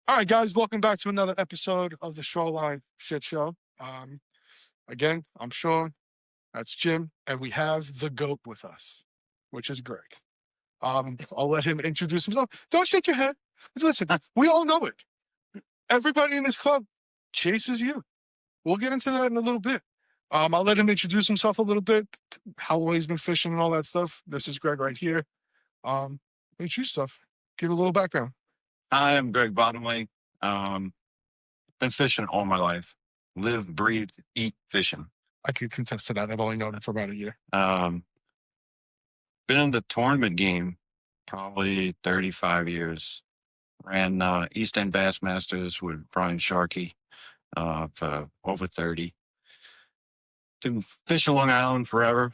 All right, guys, welcome back to another episode of the Shoreline Shit Show. Again, I'm Shawn, that's Jim, and we have the GOAT with us, which is Greg. I'll let him introduce himself. Don't shake your head. Listen, we all know it. Everybody in this club chases you. We'll get into that in a little bit. I'll let him introduce himself a little bit, how long he's been fishing and all that stuff. This is Greg right here. Introduce yourself. Give a little background. I'm Greg Bottomley. Been fishing all my life. Live, breathe, eat fishing. I could contest to that. I've only known him for about a year. Been in the tournament game probably 35 years. Ran East End Bassmasters with Brian Sharkey for over 30. Been fishing Long Island forever.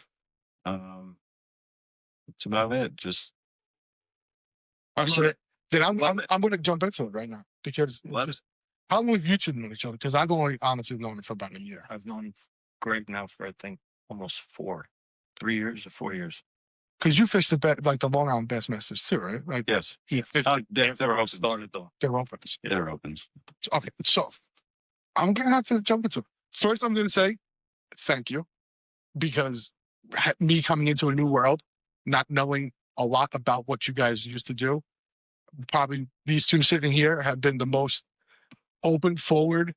That's about it. Just I'm going to jump into it right now because how long have you two known each other? Because I've only honestly known him for about a year. I've known Greg now for, I think, almost 3 years or 4 years. Because you fished the Long Island Bassmasters too, right? Like, yes. They're all started though. They're opens. Yeah. They're opens. Okay, so I'm going to have to jump into it. First, I'm going to say thank you because me coming into a new world, not knowing a lot about what you guys used to do, probably these two sitting here have been the most open, forward,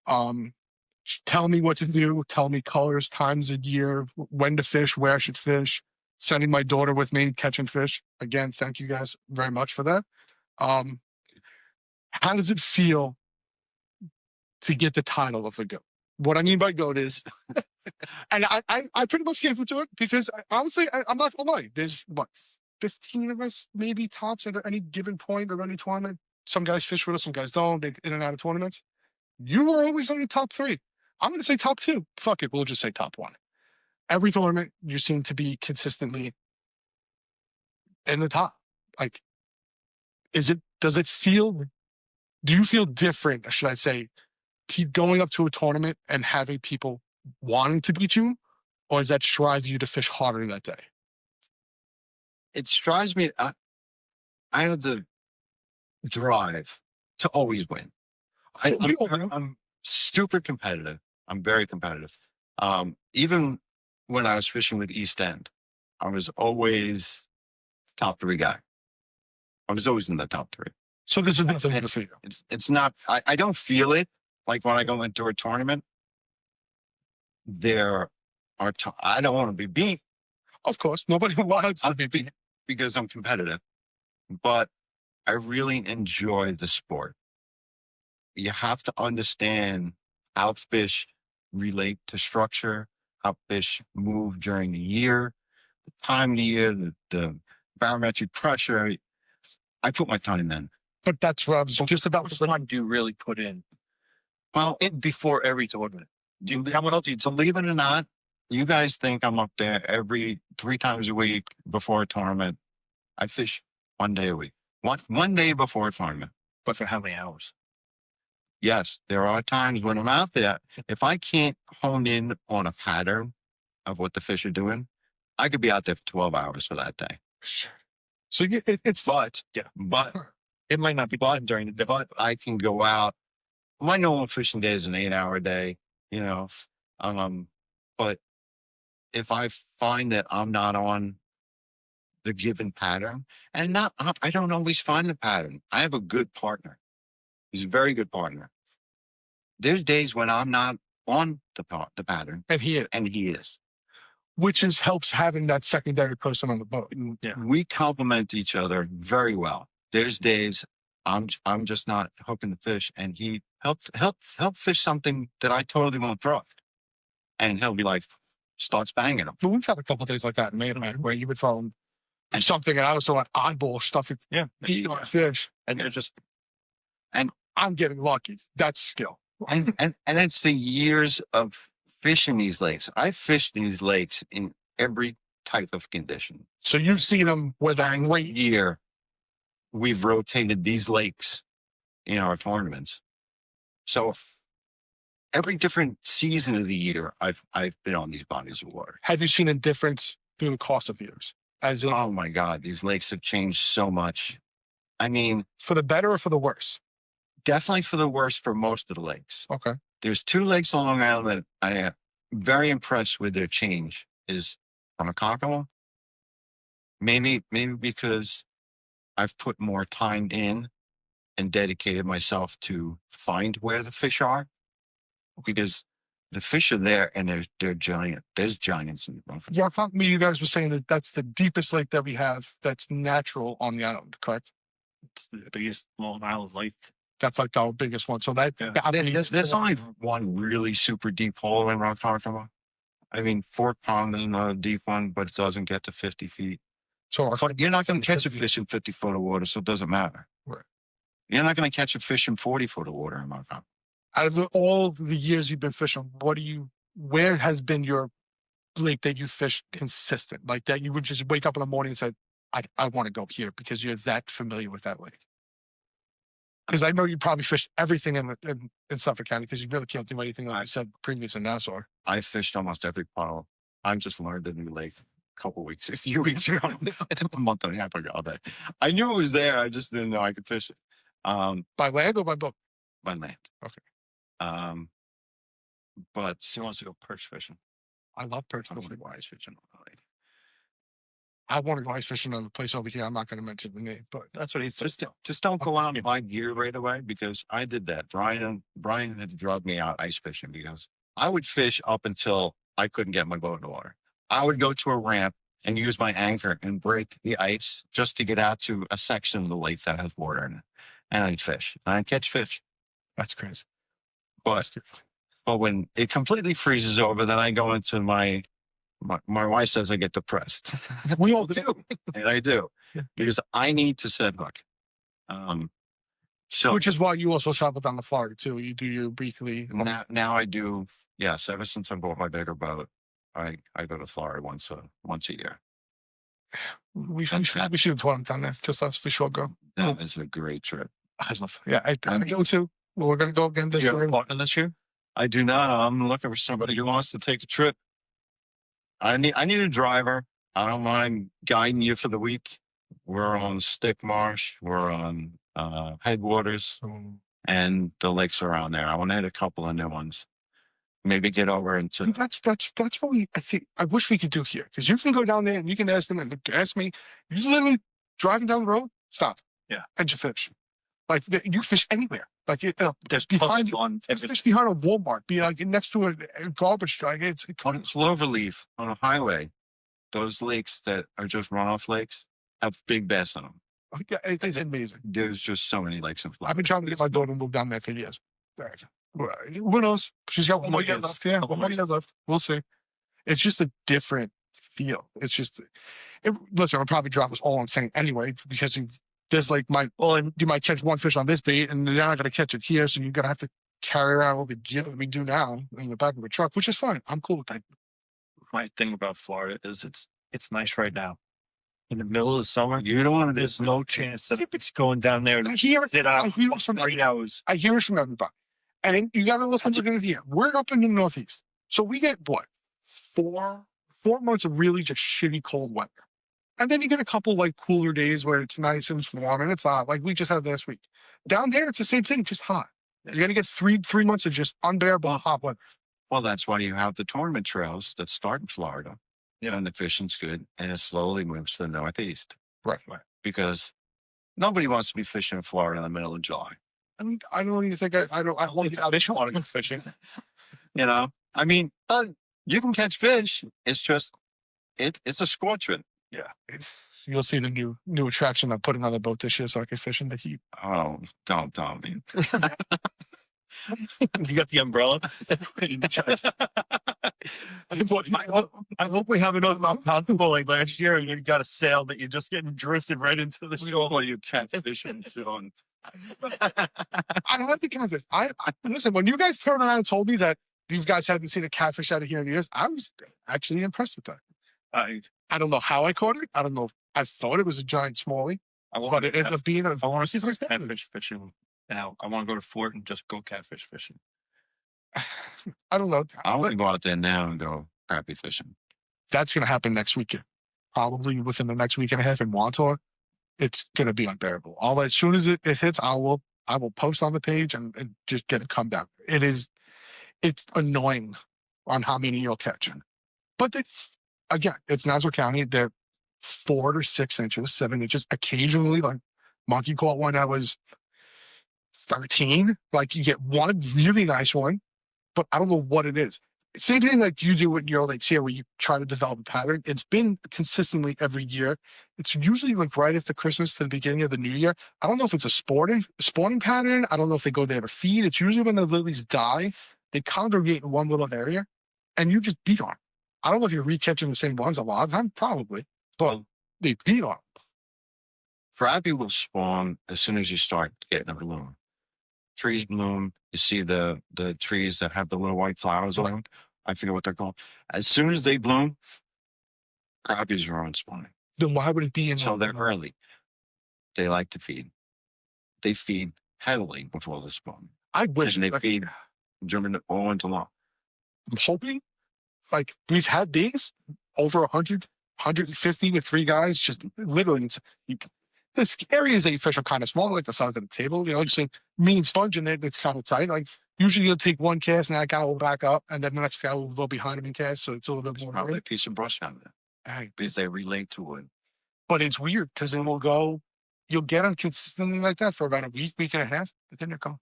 tell me what to do, tell me colors, times of year, when to fish, where I should fish, sending my daughter with me, catching fish. Again, thank you guys very much for that. How does it feel to get the title of a GOAT? What I mean by GOAT is, and I pretty much came into it because honestly, I'm not gonna lie. There's 15 of us, maybe tops at any given point of any tournament. Some guys fish with us, some guys don't. They in and out of tournaments. You were always on the top 3. I'm going to say top 2. Fuck it, we'll just say top 1. Every tournament, you seem to be consistently in the top. Like, do you feel different, or should I say, keep going up to a tournament and having people wanting to beat you, or does that drive you to fish harder that day? It strives me. I have the drive to always win. I'm super competitive. I'm very competitive. Even when I was fishing with East End, I was always top 3 guy. I was always in the top 3. So this is nothing for you. It's not. I don't feel it like when I go into a tournament. There are. I don't want to be beat. Of course, nobody wants to be beat because I'm competitive, but I really enjoy the sport. You have to understand how fish relate to structure, how fish move during the year, the time of the year, the barometric pressure. I put my time in. But that's what I was just about. What time do you really put in? Well, before every tournament. Believe it or not, you guys think I'm up there 3 times a week before a tournament. I fish 1 day a week. One day before a tournament. But for how many hours? Yes, there are times when I'm out there. If I can't hone in on a pattern of what the fish are doing, I could be out there for 12 hours for that day. Sure. So but it might not be fun during the day. But I can go out. My normal fishing day is an 8-hour day, but if I find that I'm not on the given pattern, and I don't always find the pattern. I have a good partner. He's a very good partner. There's days when I'm not on the pattern. And he is. Which helps having that secondary person on the boat. Yeah. We complement each other very well. There's days I'm just not hooking the fish, and he help fish something that I totally won't throw. And he'll be like, starts banging them. But we've had a couple of days like that in Maine, where you would throw him something and I was throwing eyeball stuff. Eating on fish. And they're just, and I'm getting lucky. That's skill. and it's the years of fishing these lakes. I fished these lakes in every type of condition. So you've seen them with every year. We've rotated these lakes in our tournaments. So every different season of the year, I've been on these bodies of water. Have you seen a difference through the course of years? Oh my God, these lakes have changed so much. I mean, for the better or for the worse? definitely for the worse for most of the lakes. Okay. There's 2 lakes on Long Island that I am very impressed with their change. Is Unpopular. Maybe because I've put more time in and dedicated myself to find where the fish are, because the fish are there and they're giant. There's giants in the river. Yeah, me, you guys were saying that that's the deepest lake that we have that's natural on the island, correct? It's the biggest Long Island lake. That's like our biggest one. So that, Yeah. There's only one really super deep hole in Rock Harbor. I mean, Fort Pond is a deep one, but it doesn't get to 50 feet. so But you're not going to catch a fish in 50 foot of water, so it doesn't matter. Right. You're not going to catch a fish in 40 foot of water in Rock Harbor. out of all the years you've been fishing, where has been your lake that you fished consistent? Like that you would just wake up in the morning and say, I want to go here because you're that familiar with that lake. Because I know you probably fished everything in Suffolk County because you really can't do anything like you said previous in Nassau. I fished almost every puddle. I've just learned a new lake a few weeks ago, a month and a half ago. That I knew it was there. I just didn't know I could fish it. By land or by boat? By land. Okay. But She wants to go perch fishing. I love perch I'm fishing. wise fishing on the lake. I want to go ice fishing on the place over here. I'm not going to mention the name, but That's what he's Just don't go out and buy gear right away, because I did that. Brian had to drug me out ice fishing because I would fish up until I couldn't get my boat in the water. I would go to a ramp and use my anchor and break the ice just to get out to a section of the lake that has water in it. And I'd fish. And I'd catch fish. that's crazy. But That's crazy. But when it completely freezes over, then I go into my wife says I get depressed. We all do. And I do. Yeah. Because I need to set hook. So Which is why you also travel down to Florida too. You do your weekly. now I do, yes, ever since I bought my bigger boat, I go to Florida once a year. We should have one down there. Just us. We should go. That is a great trip. I love. Yeah, I go to. Well, we're gonna go again this You have a year. partner this year? I do not. I'm looking for somebody who wants to take a trip. I need a driver. I don't mind guiding you for the week. We're on Stick Marsh. We're on Headwaters and the lakes around there. I want to hit a couple of new ones. Maybe get over into. That's what I wish we could do here, because you can go down there and you can ask them and ask me. You literally driving down the road, stop. Yeah. And you fish. Like you fish anywhere. Like There's behind on fish behind a Walmart, be like next to a garbage truck. It's On Cloverleaf on a highway, those lakes that are just runoff lakes have big bass in them. it's amazing. There's just so many lakes in Florida. I've been trying to get my daughter to move down there for years. Who knows? She's got one more year left. Yeah, one more year left. We'll see. It's just a different feel. It's just, listen, I'll probably drop us all insane anyway, because there's like you might catch one fish on this bait and you're not going to catch it here. So you're going to have to carry around all the gear that we do now in the back of a truck, which is fine. I'm cool with that. My thing about Florida is it's nice right now. In the middle of the summer, You don't want to. there's no chance that it's going down there I to hear it. sit I out hear it from 3 hours. I hear it from everybody. And you got to listen to it here. We're up in the Northeast. So we get what? 4 months of really just shitty cold weather. And then you get a couple like cooler days where it's nice and warm and it's hot, like we just had last week. Down there, it's the same thing, just hot. You're going to get three months of just unbearable hot weather. Well, that's why you have the tournament trails that start in Florida. And the fishing's good, and it slowly moves to the Northeast. Right. Because nobody wants to be fishing in Florida in the middle of July. I mean, I don't even think I want to They don't want to go fishing. I mean, you can catch fish. It's just, it's a scorching. You'll see the new attraction I'm putting on the boat this year so I can fish in the heat. Oh, don't tell me. You got the umbrella. I hope we have another Unpopular like last year, and you got a sail that you're just getting drifted right into the shore. Well, you catch fish and Shawn. I don't have to catfish. I listen, when you guys turned around and told me that these guys hadn't seen a catfish out of here in years, I was actually impressed with that. I don't know how I caught it. I don't know. I thought it was a giant smallie, but it ended up being I want to see some catfish fishing now. I want to go to Fort and just go catfish fishing. I don't know. I want to go out there now and go crappie fishing. That's going to happen next weekend. Probably within the next week and a half in Montauk. It's going to be unbearable. As soon as it hits, I will I will post on the page and just get a comeback. It's annoying on how many you'll catch. But again, it's Nassau County. They're 4 to 6 inches, 7 inches. Occasionally, like Monkey caught one that was 13. Like you get one really nice one, but I don't know what it is. Same thing like you do with your lakes here, where you try to develop a pattern. It's been consistently every year. It's usually like right after Christmas to the beginning of the new year. I don't know if it's a spawning pattern. I don't know if they go there to feed. It's usually when the lilies die, they congregate in one little area, and you just beat on them. I don't know if you're recatching the same ones a lot of time, probably, but they beat on them. Crappie will spawn as soon as you start getting a bloom. Trees bloom. You see the trees that have the little white flowers on them. I forget what they're called. As soon as they bloom, crappies are on spawning. Then why would it be in? So they're early. They like to feed. They feed heavily before the spawn. I wish And they feed during all winter long. I'm hoping, like we've had days over 100, 150 with 3 guys. Just literally, the areas that you fish are kind of small, like the size of the table. You know, just mean sponge in it. It's kind of tight. Like usually you'll take one cast and that guy will back up, and then the next guy will go behind him and cast. So it's a little bit more. Probably a piece of brush on there because they relate to it. But it's weird because then you'll get them consistently like that for about a week, week and a half, but then they're gone.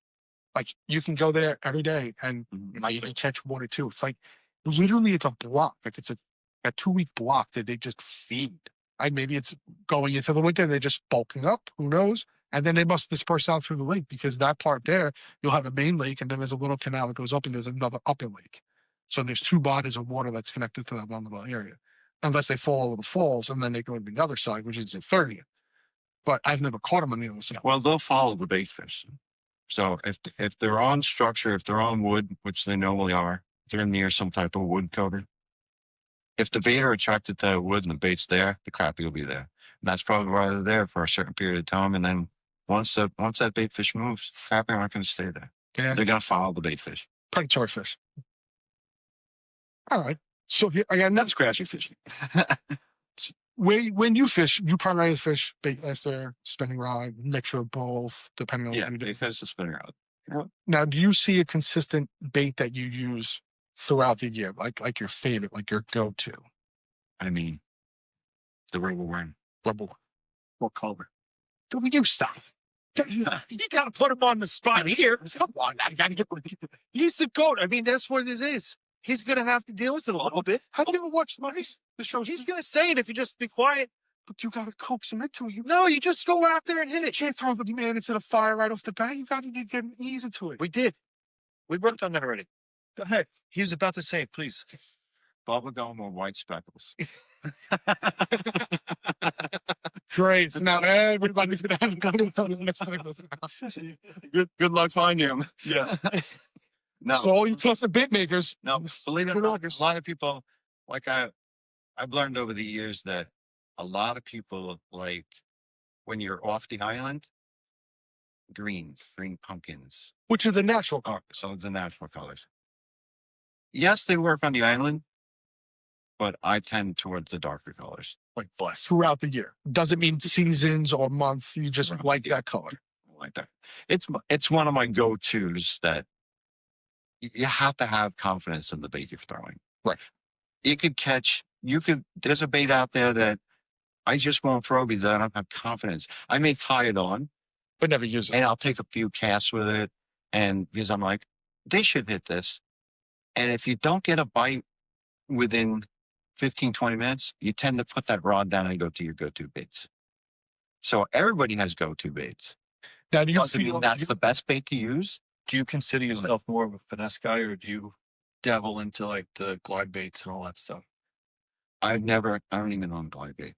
Like you can go there every day and you might even catch 1 or 2. It's like literally it's a block. Like it's a 2-week block that they just feed. Maybe it's going into the winter, they're just bulking up, who knows? And then they must disperse out through the lake, because that part there, you'll have a main lake and then there's a little canal that goes up and there's another upper lake. So there's 2 bodies of water that's connected to that one little area. Unless they fall over the falls and then they go to the other side, which is the 30th. But I've never caught them on the other side. Well, they'll follow the bait fish. So if they're on structure, if they're on wood, which they normally are, they're near some type of wood cover. If the bait are attracted to the wood and the bait's there, the crappie will be there. And that's probably why they're there for a certain period of time. And then once that bait fish moves, crappie aren't going to stay there. Yeah. They're going to follow the bait fish. Predatory fish. All right. So again, that's scratchy fishing. When you fish, you primarily fish bait caster, spinning rod, mixture of both, depending on what you do. Bait fish is spinning rod. Yeah. Now, do you see a consistent bait that you use throughout the year, like your favorite, like your go-to? I mean, the rubber worm. What color? Don't you stop. You gotta put him on the spot here. Come on, I gotta get. He's the goat. I mean, that's what it is. He's gonna have to deal with it a little bit. How do you ever watch the show? He's gonna say it if you just be quiet. But you gotta coax him into it. No, you just go out there and hit You it. can't throw the man into the fire right off the bat. You gotta get him easy to it. We did. We worked on that already. Go ahead. He was about to say it, please. Bubble gum or white speckles. Great. So now everybody's gonna have Good luck finding him. Yeah. No. So all you plus the bait makers. No, believe it or not, there's a lot of people, like I've learned over the years that a lot of people, like when you're off the island, green pumpkins. Which is a natural color. So it's the natural colors. Yes, they work on the island, but I tend towards the darker colors. Like black throughout the year. Doesn't mean seasons or month. You just like that color. Like that. It's one of my go-tos that you have to have confidence in the bait you're throwing. Right. There's a bait out there that I just won't throw because I don't have confidence. I may tie it on, but never use it. And I'll take a few casts with it. And because I'm like, they should hit this. And if you don't get a bite within 15, 20 minutes, you tend to put that rod down and go to your go-to baits. So everybody has go-to baits. Now, do you Doesn't mean that's the best bait to use. Do you consider yourself more of a finesse guy, or do you dabble into like the glide baits and all that stuff? I don't even own glide bait.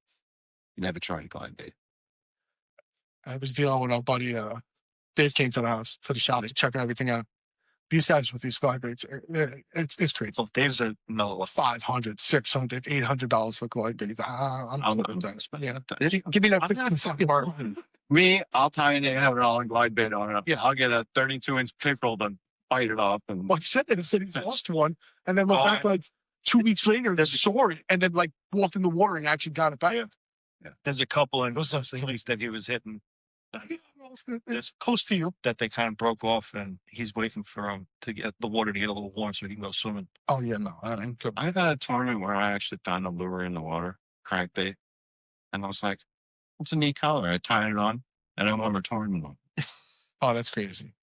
Never tried glide bait. I was dealing with our buddy, Dave came to the house, to the shop to check everything out. These guys with these glide baits, it's crazy. So Dave's a no $500, $600, $800 for glide baits. I'm not doing that. But yeah, give me that I'm not 15 fucking- Me, I'll tie an $800 glide bait on it. Yeah, I'll get a 32-inch pickerel to bite it off. And Well, he said that. He said he's lost one, and then went back like 2 weeks later and saw it, and then like walked in the water and actually got it back. There's a couple in those places that he was hitting It's close to you. that they kind of broke off, and he's waiting for him to get the water to get a little warm so he can go swimming. Oh yeah, no, I ain't good. I've had a tournament where I actually found a lure in the water, crankbait, and I was like, "It's a neat color." I tied it on, and I won a tournament on. Oh, that's crazy.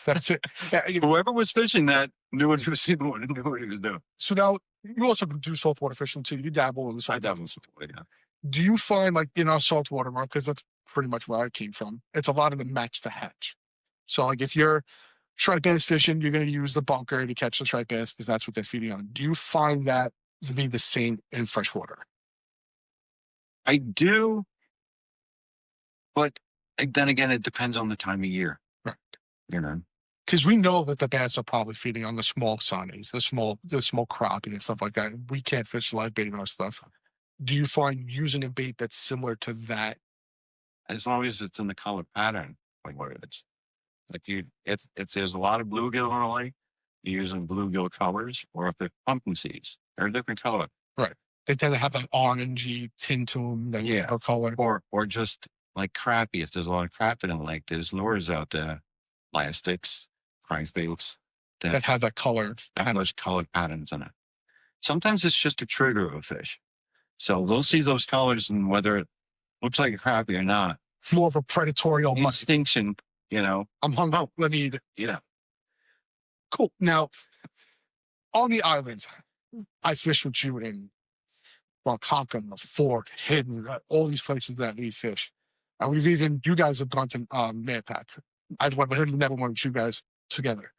That's it. Yeah, Whoever was fishing that knew what he was doing. Knew what he was doing. so now you also do saltwater fishing too. You dabble in the I saltwater. definitely, yeah. Do you find like in our saltwater market, because that's pretty much where I came from, it's a lot of the match to hatch. So like if you're striped bass fishing, you're going to use the bunker to catch the striped bass because that's what they're feeding on. Do you find that to be the same in freshwater? I do, but then again, it depends on the time of year. Right. You know, Because we know that the bass are probably feeding on the small sunnies, the small crappie and stuff like that. We can't fish live bait and our stuff. Do you find using a bait that's similar to that? as long as it's in the color pattern, like what it is. Like if there's a lot of bluegill on a lake, you're using bluegill colors, or if they're pumpkin seeds, they're a different color. They tend to have that orangey tint to them, that Yeah. color. Or just like crappie. If there's a lot of crappie in the lake, there's lures out there, plastics, crankbaits That has that color. that have those colored patterns in it. Sometimes it's just a trigger of a fish. So they'll see those colors, and whether it looks like a crappie or not, More of a predatory instinction, you know, I'm hung out. Let me eat it. yeah. Cool. Now, on the island, I fished with you in Ronkonkoma, the Fork, Hidden, all these places that we fish. And we've even, you guys have gone to Manpack. I've went with him, never went with you guys together.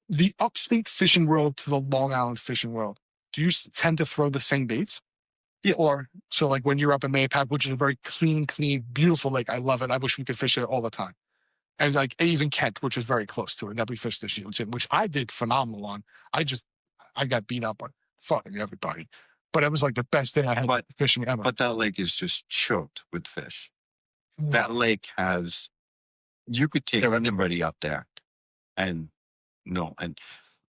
The upstate fishing world to the Long Island fishing world, do you tend to throw the same baits? Yeah. Or, so like when you're up in Manpack, which is a very clean, beautiful lake. I love it. I wish we could fish it all the time. And like even Kent, which is very close to it, that we fished this year, which I did phenomenal on. I got beat up on fucking everybody. But it was like the best day I had fishing ever. But that lake is just choked with fish. That lake has, you could take anybody up there. And and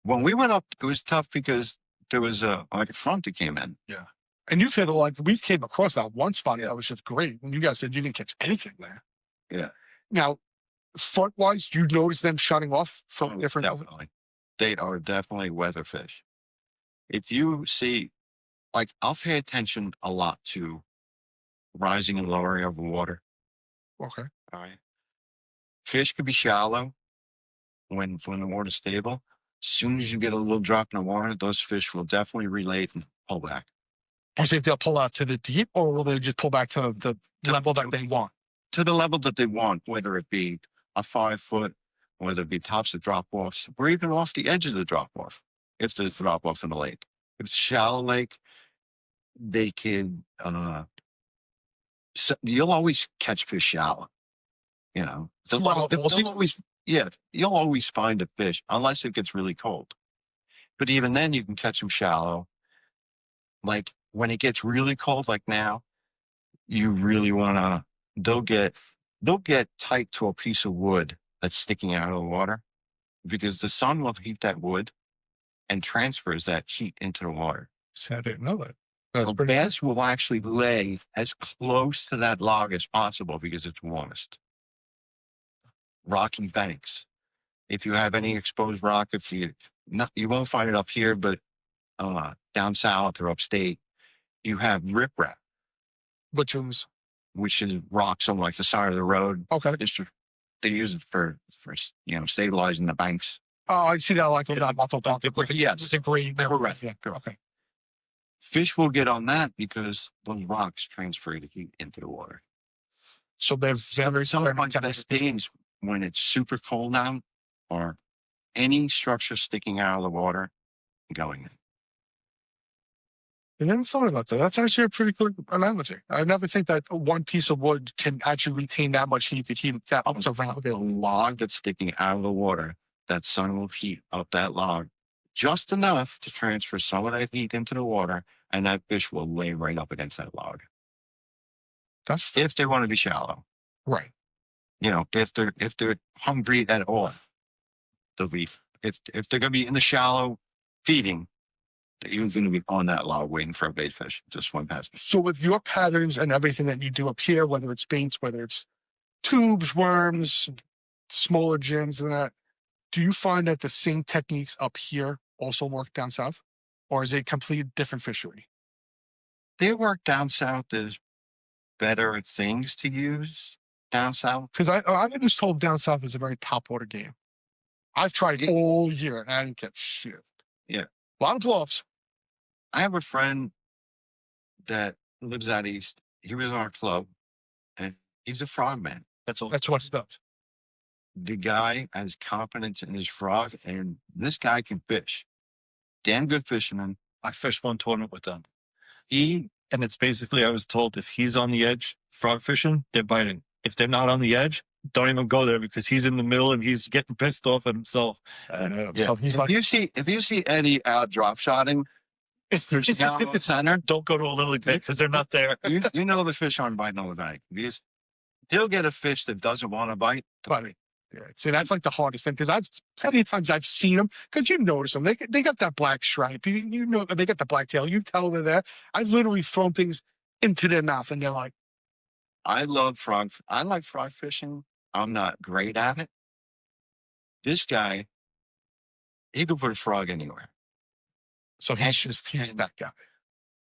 when we went up, it was tough because there was a front that came in. Yeah. And you said like we came across that one spot that was just great. And you guys said you didn't catch anything there. Yeah. Now, front wise, you notice them shutting off from different. Definitely. They are definitely weather fish. If you see, like, I'll pay attention a lot to rising and lowering of the water. Okay. All right. Fish could be shallow when the water's stable. As soon as you get a little drop in the water, those fish will definitely relate and pull back. Do you think they'll pull out to the deep, or will they just pull back to the level that they want? To the level that they want, whether it be a 5 foot, whether it be tops of drop offs, or even off the edge of the drop off, if there's drop off in the lake. If it's a shallow lake, they can, so you'll always catch fish shallow. You know, they'll always, you'll always find a fish unless it gets really cold. But even then, you can catch them shallow. Like when it gets really cold, like now, you really want to, they'll get tight to a piece of wood that's sticking out of the water because the sun will heat that wood and transfers that heat into the water. So I didn't know that. The bass will actually lay as close to that log as possible because it's warmest. Rocky banks. If you have any exposed rock, you won't find it up here, but down south or upstate, you have riprap, which is rocks on like the side of the road. Okay. They use it for stabilizing the banks. Oh, I see that like that bottle down. Yes. It's a green. Correct. Yeah. Okay. Fish will get on that because those rocks transfer the heat into the water. So they're very Some of my best days when it's super cold out or any structure sticking out of the water going in. I never thought about that. That's actually a pretty good analogy. I never think that one piece of wood can actually retain that much heat to keep that up around a log that's sticking out of the water. That sun will heat up that log just enough to transfer some of that heat into the water, and that fish will lay right up against that log. That's if they want to be shallow, right? You know, if they're hungry at all, they'll be. If they're going to be in the shallow feeding, they're even going to be on that log waiting for a bait fish to swim past. So with your patterns and everything that you do up here, whether it's baits, whether it's tubes, worms, smaller gyms and that. Do you find that the same techniques up here also work down south? Or is it a completely different fishery? They work down south. There's better things to use down south. Because I've been just told down south is a very top water game. I've tried it all year and I didn't get shit. Yeah. A lot of bluffs. I have a friend that lives out east. He was in our club, and he's a frogman. That's what it does. The guy has confidence in his frog, and this guy can fish. Damn good fisherman. I fished one tournament with them. And it's basically, I was told if he's on the edge frog fishing, they're biting. If they're not on the edge, don't even go there because he's in the middle and he's getting pissed off at himself. Yeah. He's like, If you see Eddie out drop shotting, down the center, Don't go to a lily pit because they're not there. you know the fish aren't biting all the time. He'll get a fish that doesn't want to bite. but yeah, see, that's like the hardest thing because I've plenty of times I've seen them because you notice them. They got that black stripe. You know they got the black tail. You tell they're there. I've literally thrown things into their mouth and they're like, I like frog fishing. I'm not great at it. This guy, he could put a frog anywhere. so he's that guy.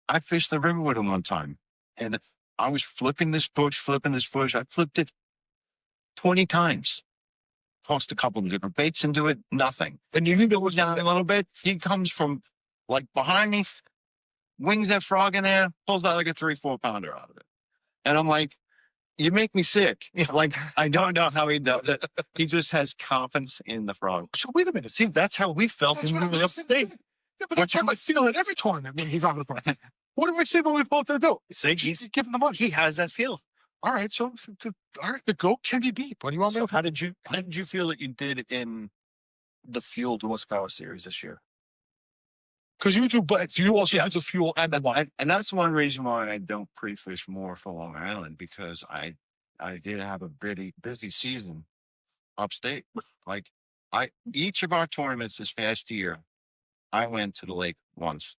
I fished the river with him one time, and I was flipping this bush. I flipped it 20 times. Tossed a couple of different baits into it, nothing. And you think It was down a little bit. He comes from like behind me, wings that frog in there, pulls out like a 3-4 pounder out of it. And I'm like, you make me sick. Like, I don't know how he does it. He just has confidence in the frog. So wait a minute. See, that's how we felt That's when what we I'm were saying. upstate. Yeah, but that's how I feel it every tournament when he's on the ground. What do I say when we both do? See, He's giving the money. he has that feel. All right, so the goat can be beat. What do you want me So to? how did you feel that you did in the fueled horsepower series this year? Because you do, but you also Yes. do the fuel and the wine. And that's one reason why I don't pre-fish more for Long Island, because I did have a busy season upstate. Like each of our tournaments this past year, I went to the lake once.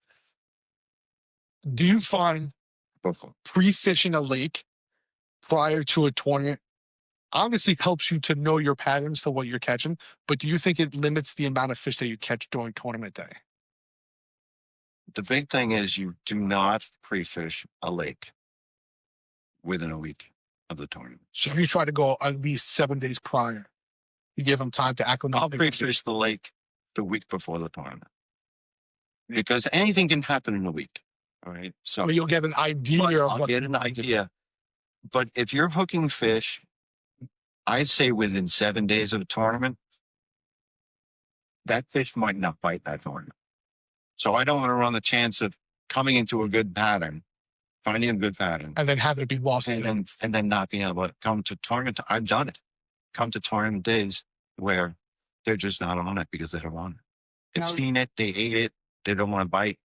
Do you find pre-fishing a lake prior to a tournament obviously helps you to know your patterns for what you're catching, but do you think it limits the amount of fish that you catch during tournament day? The big thing is you do not pre-fish a lake within a week of the tournament. So if you try to go at least 7 days prior, you give them time to acclimate. I'll pre-fish the lake the week before the tournament, because anything can happen in a week. All right. So You'll get an idea of I'll what get an idea. But if you're hooking fish, I'd say within 7 days of the tournament, that fish might not bite that tournament. So I don't want to run the chance of coming into a good pattern, finding a good pattern, and then having it be lost. and then not being able to come to tournament. I've done it. Come to tournament days where they're just not on it because they don't want it. They've Now- seen it, they ate it, they don't want to bite.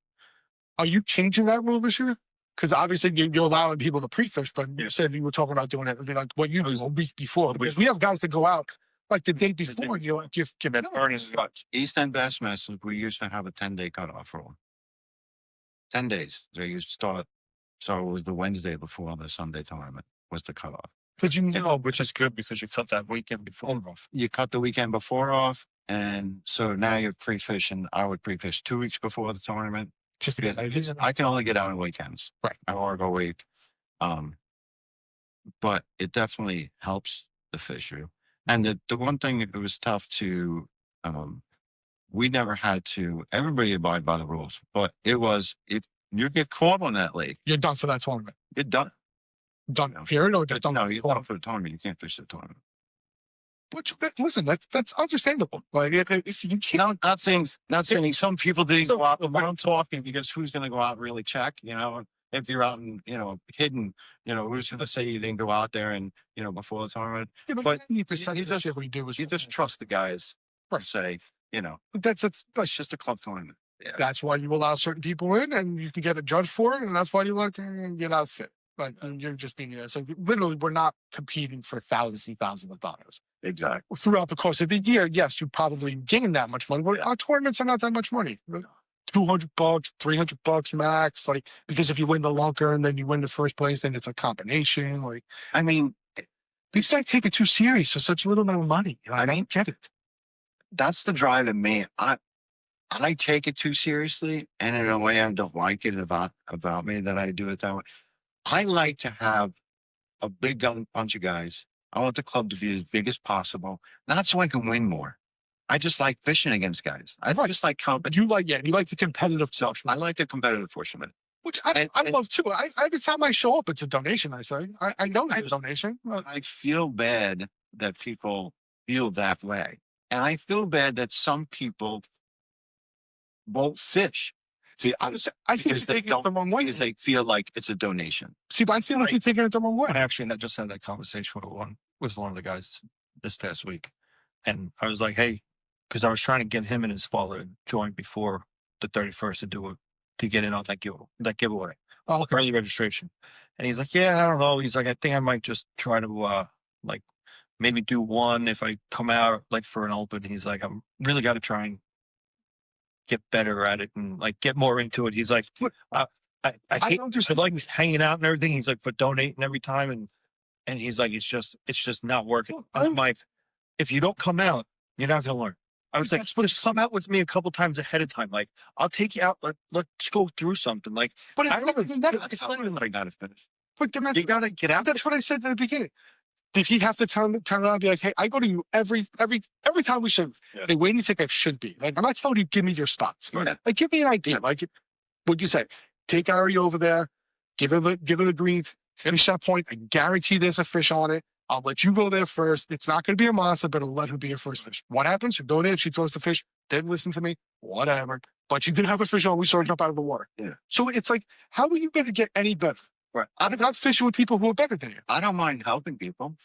Are you changing that rule this year? Because obviously you're allowing people to pre-fish, but you said you were talking about doing it like what you do a week before. Because we have guys that go out like the day before, and you're like, you give it Ernest got East End Bassmasters, we used to have a 10-day cutoff rule. 10 days. They used to start. So it was the Wednesday before the Sunday tournament was the cutoff. because you know. which is good because you cut that weekend before off. You cut the weekend before off. And so now you're pre-fishing. I would pre-fish 2 weeks before the tournament. Just to get Because I can only get out on weekends. Right. I work a week. But it definitely helps the fishery. And the one thing that was tough to, we never had to, everybody abide by the rules, but it was, if you get caught on that lake, you're done for that tournament. you're done. Done No. period or just done? No, you're done for the tournament. You can't fish the tournament. Listen, that's understandable. Like if you can't. Not saying Some people didn't So- go out, but I'm talking because who's going to go out and really check, if you're out and, hidden, who's going to say you didn't go out there and, before the tournament, Yeah, but 90% you of the just- shit we do is you just trust the guys Right. to say, that's it's just a club tournament. Yeah. that's why you allow certain people in, and you can get a judge for it, and that's why you let you're not fit. Like you're just being so literally, we're not competing for thousands of dollars Exactly. throughout the course of the year. Yes, you probably gain that much money, but our tournaments are not that much money. $200, $300 max. Like because if you win the lunker and then you win the first place, then it's a combination. Like I mean, These guys take it too serious for such little amount of money. I don't get it. That's the drive in me. I take it too seriously, and in a way, I don't like it about me that I do it that way. I like to have a big bunch of guys. I want the club to be as big as possible, not so I can win more. I just like fishing against guys. I just like competition. You like the competitive portion. I like the competitive portion of it. Which I love too. Every time I show up, it's a donation. I say, I know it's a donation. I feel bad that people feel that way. And I feel bad that some people won't fish. See, I think you're taking it the wrong way. Because they feel like it's a donation. See, but I feel like you're taking it the wrong way. I actually just had that conversation with one of the guys this past week. And I was like, hey, because I was trying to get him and his father to join before the 31st to get in on that giveaway. Oh, okay. Early registration. And he's like, yeah, I don't know. He's like, I think I might just try to like maybe do one if I come out like for an open. He's like, I'm really got to try and get better at it and like get more into it. He's like, I like hanging out and everything. He's like, but donating every time. And he's like, it's just not working. I'm like, if you don't come out, you're not going to learn. I was like, just come out with me a couple times ahead of time. Like, I'll take you out. Let's go through something. Like, But it's I not even that. It's not even like that. Finish. But you got to get out. that's what I said in the beginning. Did he have to turn around and be like, hey, I go to you every time we should. Yeah. Like, where do you think I should be? Like, I'm not telling you, give me your spots. Yeah. Like, give me an idea. Like, what'd you say? Take Ari over there, give her the green, finish that point. I guarantee there's a fish on it. I'll let you go there first. It's not going to be a monster, but I'll let her be your first fish. What happens? You go there, she throws the fish, didn't listen to me, whatever. But you did have a fish on, we saw her jump out of the water. Yeah. So it's like, how are you going to get any better? Right. I'm not fishing with people who are better than you. I don't mind helping people.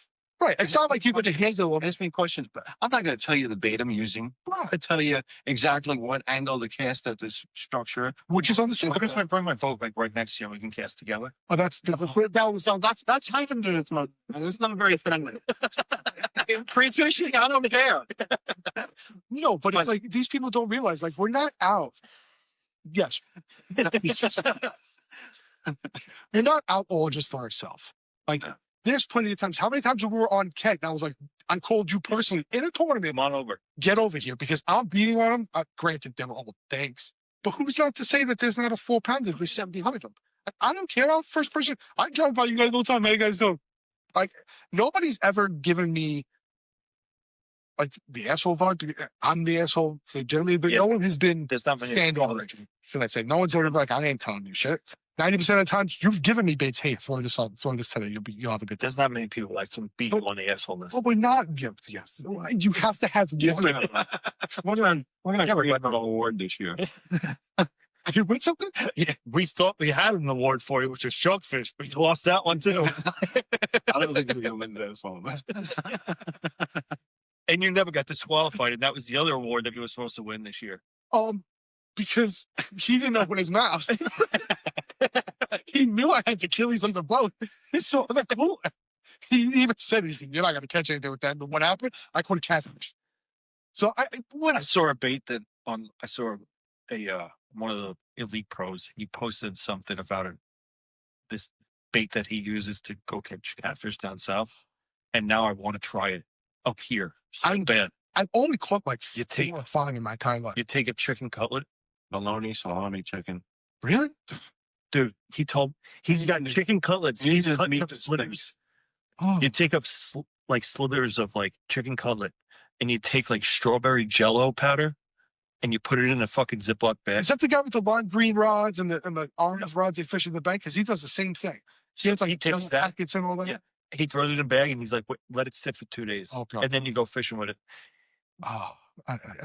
Right. It's not like you're going to handle them. Ask me questions, but I'm not going to tell you the bait I'm using. I'm going to tell you exactly what angle to cast at this structure. Which is on the What if I bring my boat like right next to you and we can cast together? Oh, that's That's heightened in its mode. It's not very friendly. Pre-fishing, I don't care. no, but it's like these people don't realize like we're not out. Yes. We're not out all just for ourselves. Like there's plenty of times. How many times we were on keg? And I was like, I called you personally in a tournament. Come on over. Get over here because I'm beating on them. Granted, they were all thanks. But who's not to say that there's not a 4-pounder who's sitting behind them? I don't care. I'm first person. I drive by you guys all the time. How you guys doing? Like nobody's ever given me like the asshole vibe. I'm the asshole. So generally, but no one has been There's not many. standoffish. Should I say? No one's ever been like, I ain't telling you shit. 90% of the times you've given me baits. Hey, throw this today. You'll have a good day. There's not many people that can beat you on the assholeness. But we're not. Yes, you have to have. We're going to get an award this year. I can win something. Yeah, we thought we had an award for you, which is sharkfish, but you lost that one too. I don't think we're going to win this one. And you never got disqualified, and that was the other award that you were supposed to win this year. Because he didn't open his mouth. He knew I had Achilles on the boat. So the cooler. He even said, "You're not going to catch anything with that." But what happened? I caught a catfish. So I saw a bait that I saw a one of the elite pros. He posted something about this bait that he uses to go catch catfish down south, and now I want to try it up here. I'm bad. I've only caught like You take- 4 or 5 in my time life. You take a chicken cutlet. Bologna, salami, chicken. Really? Dude, he's got chicken cutlets. He's cutting up slithers. Oh, You take up like slithers of like chicken cutlet, and you take like strawberry Jello powder, and you put it in a fucking Ziploc bag. is that the guy with the lime green rods and the orange rods they fish in the bank? Because he does the same thing. See, it's like He takes that. packets and all that. Yeah. He throws it in a bag, and he's like, "Wait, let it sit for 2 days, Oh god. and then you go fishing with it." Oh,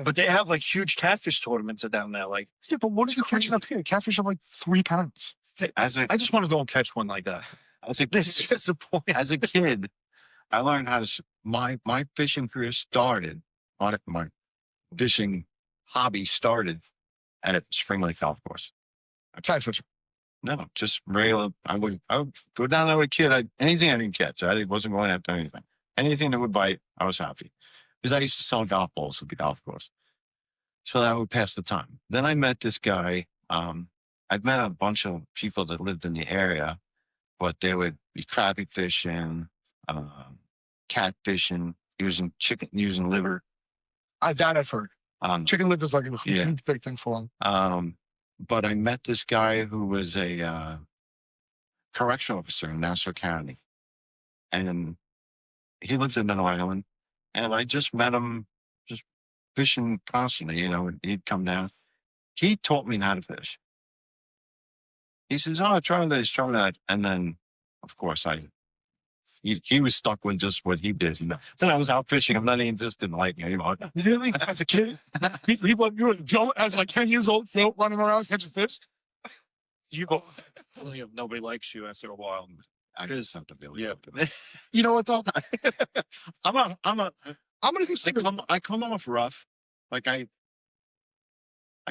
But they have like huge catfish tournaments down there. Like, yeah, but what are you catching up here? Catfish are like 3 pounds. As a I just want to go and catch one like that. This is just the point. as a kid, I learned how to. My fishing career started on it. My fishing hobby started at a Spring Lake golf course. Tide fishing. No, just regular. I would go down there with a kid. Anything I didn't catch. I wasn't going after anything. Anything that would bite, I was happy. Because I used to sell golf balls at the golf course. So that would pass the time. Then I met this guy. I'd met a bunch of people that lived in the area, but they would be crappie fishing, catfishing, using chicken, using liver. That I've heard. Chicken liver is like a Yeah. huge big thing for him. But I met this guy who was a correctional officer in Nassau County, and he lived in Middle Island, and I just met him just fishing constantly. You know, he'd come down. He taught me how to fish. He says, "Oh, try this, try that," and then, of course, he was stuck with just what he did. And then I was out fishing, and then he just didn't like me anymore. Really? As a kid? you were Joe as like 10 years old, Joe running around catching fish? Nobody likes you after a while. I did something really. Yeah. You know what though? I'm gonna do I something. I come off rough, like I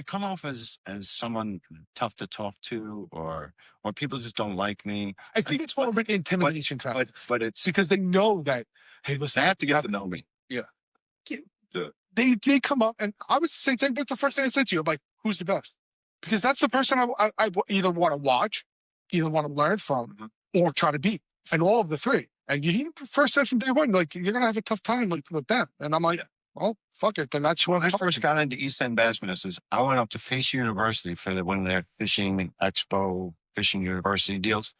come off as someone tough to talk to, or people just don't like me. think it's more of an intimidation factor. But it's Because they know that, hey, listen, they have to get to know me. they come up, and I was the same thing, but the first thing I said to you, I'm like, who's the best? Because that's the person I either want to watch, either want to learn from, or try to beat. And all of the three. And you first said from day one, like, you're going to have a tough time with them. And I'm like, well, fuck it. Then that's When what I first got into East End Bass Masters, I went up to Fish University for one of their fishing expo, fishing university deals.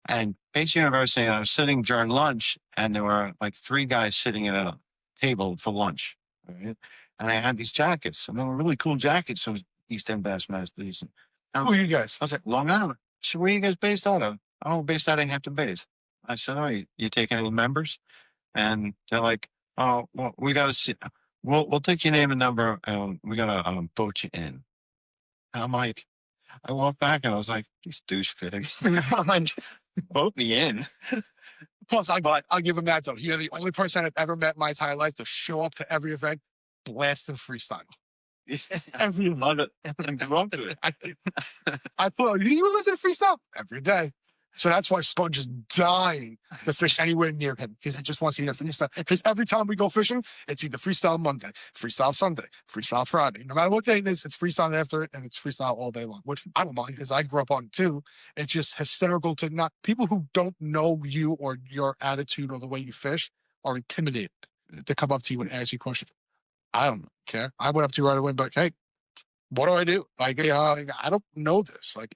And Fish University, I was sitting during lunch, and there were like 3 guys sitting at a table for lunch. Right? And I had these jackets, and they were really cool jackets. So East End Bass Masters. Who are you guys? I was like, Long Island. So where are you guys based out of? Oh, based out of Hampton Bays. I said, oh, you taking any members? And they're like, oh, well, we got to see. We'll take your name and number, and we got to vote you in. And I'm like, I walked back, and I was like, these douchebags. I'm like, vote me in. Plus, I'll give him that though. You're the only person I've ever met in my entire life to show up to every event, blasting freestyle. Every Love it. And grew up to it. I put, you listen to freestyle every day. So that's why Sponge is dying to fish anywhere near him, because he just wants to hear freestyle. Because every time we go fishing, it's either freestyle Monday, freestyle Sunday, freestyle Friday. No matter what day it is, it's freestyle after it, and it's freestyle all day long, which I don't mind because I grew up on it too. It's just hysterical to not people who don't know you or your attitude or the way you fish are intimidated to come up to you and ask you questions. I don't care. I went up to you right away, but hey, what do I do? Like, I don't know this. Like,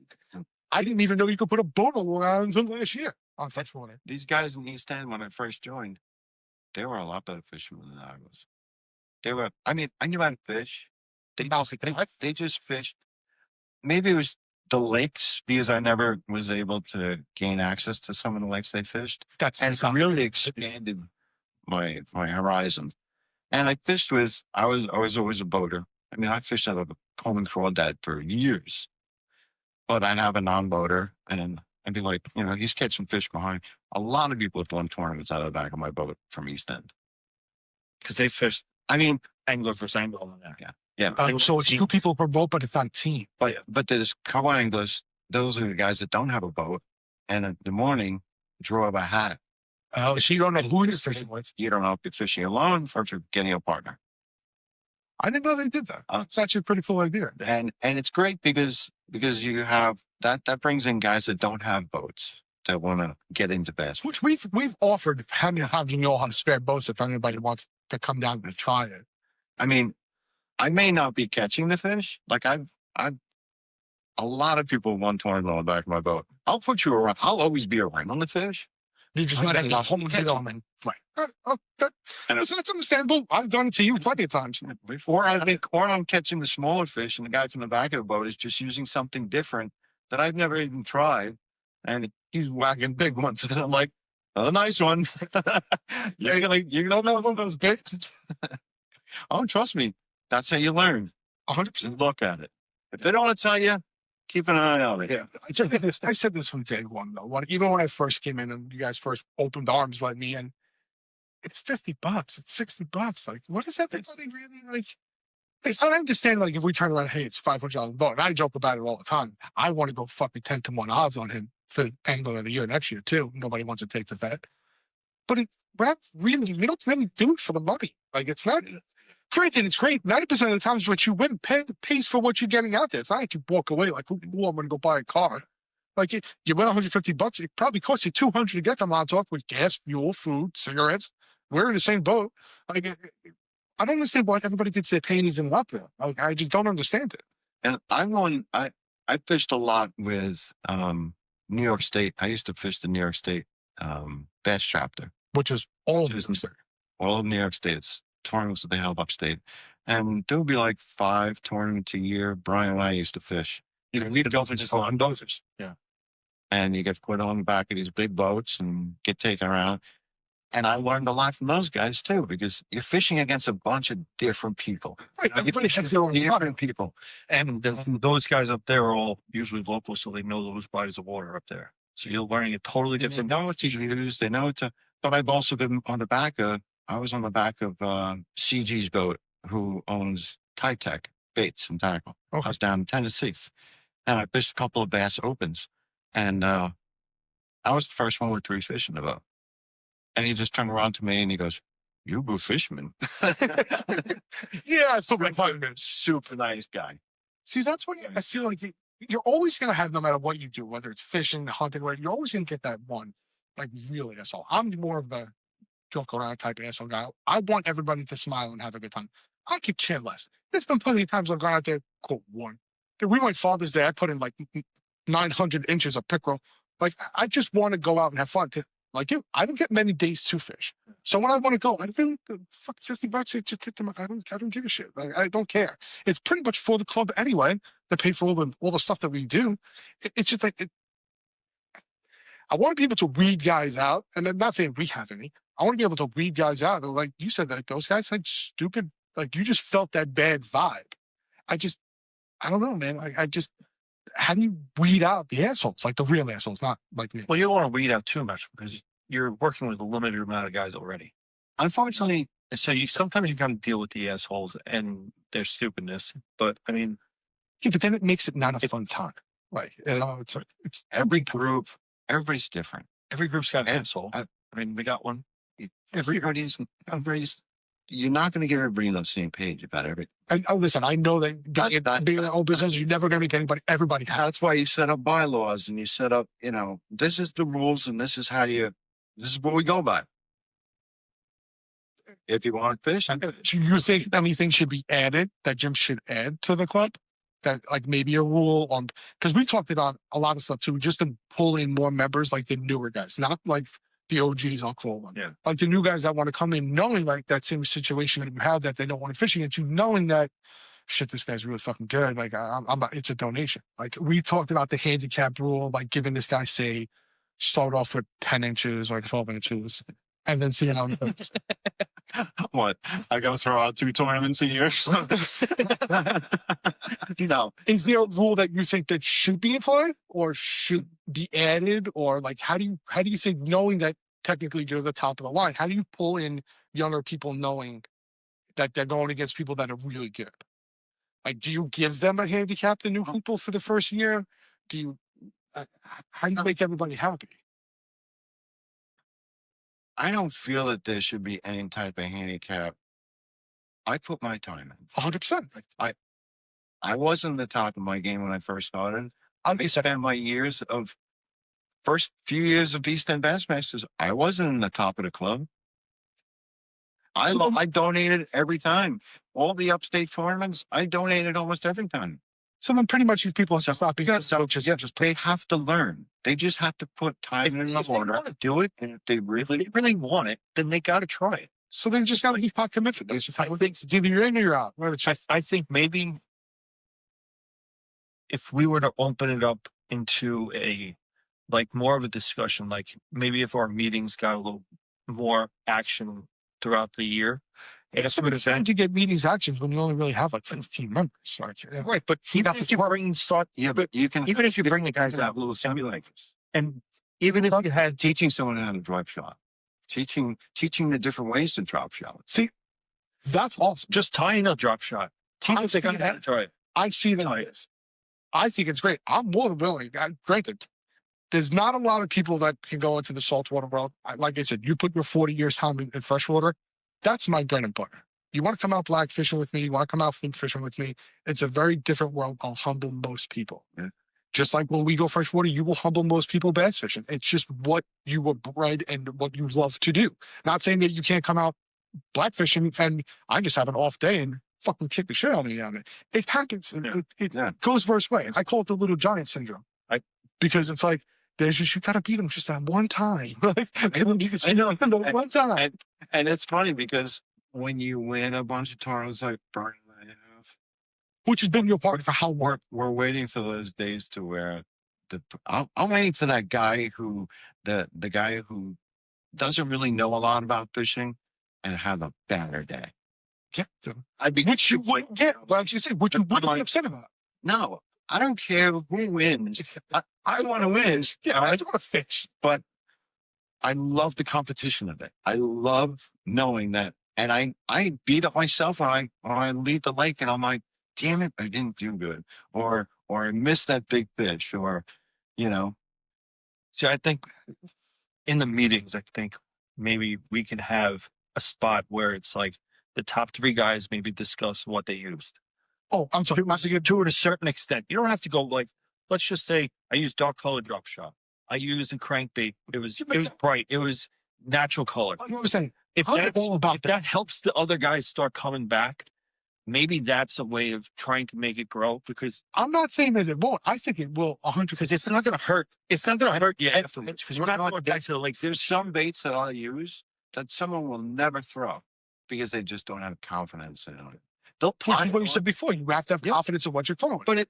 I didn't even know you could put a boat on Long Island until last year on Freshwater. These guys in East End, when I first joined, they were a lot better fishermen than I was. They were, I mean, I knew how to fish. They just fished. Maybe it was the lakes, because I never was able to gain access to some of the lakes they fished. And it really expanded my horizon. And I fished with, I was always a boater. I mean, I fished out of a Coleman Crawdad for years. But I'd have a non-boater, and I'd be like, he's catching fish behind. A lot of people have won tournaments out of the back of my boat from East End. Because they fish. I mean, angler for angle on that. Yeah. So it's 2 people per boat, but it's on team. But there's co-anglers. Those are the guys that don't have a boat. And in the morning, draw a hat. Oh, so you don't know who you're fishing with. You don't know if you're fishing alone or if you're getting a partner. I didn't know they did that. It's actually a pretty cool idea. And it's great because you have that brings in guys that don't have boats that want to get into bass. Which we've offered how many times we all have spare boats if anybody wants to come down and try it. I mean, I may not be catching the fish. Like I've a lot of people want tournament on the back of my boat. I'll put you around. I'll always be around on the fish. You just want to have a home film. Right. That's understandable. I've done it to you plenty of times. Or I'm catching the smaller fish, and the guy from the back of the boat is just using something different that I've never even tried, and he's whacking big ones, and I'm like, "Oh, nice one." You don't know one of those big. Oh, trust me, that's how you learn. 100%. Look at it. If they don't want to tell you, keep an eye on it. Yeah, I said this from day one though. Even when I first came in and you guys first opened arms, let me in. It's $50. It's $60. Like, what is everybody really like? I understand, like, if we turn around, hey, it's $500 boat, and I joke about it all the time. I want to go fucking 10-1 odds on him for angler of the year next year too. Nobody wants to take the bet, but we don't really do it for the money. Like, it's not. Granted, it's great. 90% of the times, what you win pays for what you're getting out there. It's not like you walk away like, I'm going to go buy a car. Like, you win $150. It probably costs you $200 to get them on top with gas, fuel, food, cigarettes. we're in the same boat. Like, I don't understand why everybody thinks their panties in up there. Like, I just don't understand it. And I fished a lot with New York State. I used to fish the New York State bass chapter. Which is all Which of is them, sir. All of New York State's tournaments that they held upstate. And there would be like 5 tournaments a year. Brian and I used to fish. You can lead a dolphin just on dozers. Yeah. And you get put on the back of these big boats and get taken around. And I learned a lot from those guys too, because you're fishing against a bunch of different people. Right. You're Everybody fishing has their own style. different people. And those guys up there are all usually local, so they know those bodies of water up there. So you're learning a totally They different. know what to use. They know what to. But I've also been on the back of. I was on the back of CG's boat, who owns Titech Baits and Tackle. Okay. I was down in Tennessee, and I fished a couple of bass opens, and I was the first one with 3 fish in the boat. And he just turned around to me and he goes, "You go fisherman." Yeah, it's Super nice guy. See, that's what I feel like you're always going to have, no matter what you do, whether it's fishing, hunting, where you're always going to get that one, like, really asshole. I'm more of a joke around type of asshole guy. I want everybody to smile and have a good time. I keep chinless. There's been plenty of times I've gone out there, caught one. Dude, we went Father's Day. I put in like 900 inches of pickerel. Like, I just want to go out and have fun. Like you, I don't get many days to fish. So when I want to go, I really fuck $50. It just hit them. I don't give a shit. Like, I don't care. It's pretty much for the club anyway. They pay for all the stuff that we do. It's just like I want to be able to weed guys out, and I'm not saying we have any. I want to be able to weed guys out. And like you said, like those guys like stupid. Like you just felt that bad vibe. I don't know, man. I just. How do you weed out the assholes, like the real assholes, not like me? Well, you don't want to weed out too much because you're working with a limited amount of guys already. Unfortunately, So sometimes you kind of deal with the assholes and their stupidness. But I mean, Yeah, but then it makes it not a fun time. Like, it's every group, everybody's different. every group's got an And asshole. I- I mean, we got one. Everybody's. You're not going to get everybody on the same page about everything. listen, I know that being in the own business, you're never going to make anybody. Everybody has. That's why you set up bylaws and you set up, this is the rules and this is what we go by. If you want to fish, Do you think anything should be added that Jim should add to the club? That like maybe a rule on, because we talked about a lot of stuff too, just to pull in more members, like the newer guys, not like the OGs, I'll call them. Yeah. Like the new guys that want to come in knowing like that same situation that you have, that they don't want to fish against you, knowing that shit, this guy's really fucking good. Like it's a donation. Like we talked about the handicap rule, like giving this guy, say, start off with 10 inches or 12 inches and then see how it goes. what? I got to throw out 2 tournaments a year. Is there a rule that you think that should be applied or should be added? Or like, how do you think, knowing that technically you're the top of the line, how do you pull in younger people knowing that they're going against people that are really good? Like, do you give them a handicap, the new people, for the first year? Do you, how do you make everybody happy? I don't feel that there should be any type of handicap. I put my time in. 100%. I wasn't the top of my game when I first started. I spent my first few years of East End Bassmasters. I wasn't in the top of the club. I donated every time. All the upstate tournaments, I donated almost every time. So then pretty much these people have to stop because They have to learn. They just have to put time in the If they water. want to do it, And if they if really, they really want it, then they got to try it. so then just got to keep pot commitment. It's just how things. It's either you're in or you're out. Whatever. I think maybe if we were to open it up into more of a discussion, like maybe if our meetings got a little more action throughout the year. It's trying to get meetings actions when you only really have like 15 members. Like, yeah. Right, but even if you but you can. even if you bring the guys out, little simulators. and even if you had Teaching someone how to drop shot, teaching the different ways to drop shot. See, that's awesome. just tying a drop shot, teaching the guy how to try it. I see it as this. I think it's great. I'm more than willing. Granted, there's not a lot of people that can go into the saltwater world. Like I said, you put your 40 years time in freshwater. That's my bread and butter. You want to come out black fishing with me? You want to come out fluke fishing with me? It's a very different world. I'll humble most people. Yeah. Just like when we go freshwater, you will humble most people bass fishing. It's just what you were bred and what you love to do. Not saying that you can't come out black fishing and I just have an off day and fucking kick the shit out of me on it. It happens. It goes verse ways. I call it the little giant syndrome. Because it's like, there's just, you gotta beat them just that one time. I know. One time. And it's funny because when you win a bunch of tournaments like Brian and I have, Which has been your partner for how long? we're waiting for those days to where I'm waiting for that guy who the guy who doesn't really know a lot about fishing and have a better day. Get them. Which you wouldn't get. Why don't you say? Which you wouldn't be upset about. No, I don't care who wins. I want to win. Yeah, I just want to fish. But I love the competition of it. I love knowing that. And I beat up myself when I leave the lake and I'm like, damn it, I didn't do good. Or I missed that big fish, or, you know. See, I think in the meetings, I think maybe we can have a spot where it's like the top 3 guys maybe discuss what they used. Oh, I'm sorry. To a certain extent. You don't have to go like, let's just say I used dark color drop shot. I used a crankbait. It was bright. It was natural color. I'm not saying If I'm all about that helps the other guys start coming back, maybe that's a way of trying to make it grow, because I'm not saying that it won't. I think it will 100%. because it's not going to hurt. It's not going to hurt you afterwards, because we're not going back to the lake. There's some baits that I'll use that someone will never throw because they just don't have confidence in it. They'll Which is what you said before. You have to have confidence in what you're throwing. But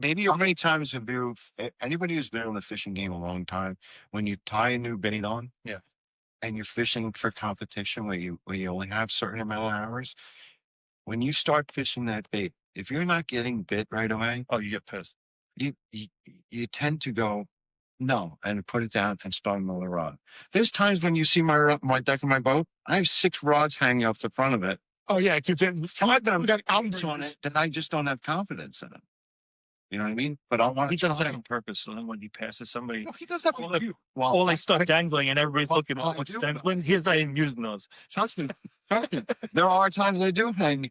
how many times have you, anybody who's been in the fishing game a long time, when you tie a new bait on, and you're fishing for competition where you only have certain amount of hours, when you start fishing that bait, if you're not getting bit right away, Oh, you get pissed. you tend to go no and put it down and start another rod. There's times when you see my deck of my boat, I have 6 rods hanging off the front of it. Oh yeah, because I've got ounce on it, then I just don't have confidence in it. You know what I mean? But I want He to does try. that on purpose. So then when he passes somebody, No, he does that with you. all they start dangling and everybody's looking at what's do. dangling. He's not even using those. Trust me. There are times I do hang.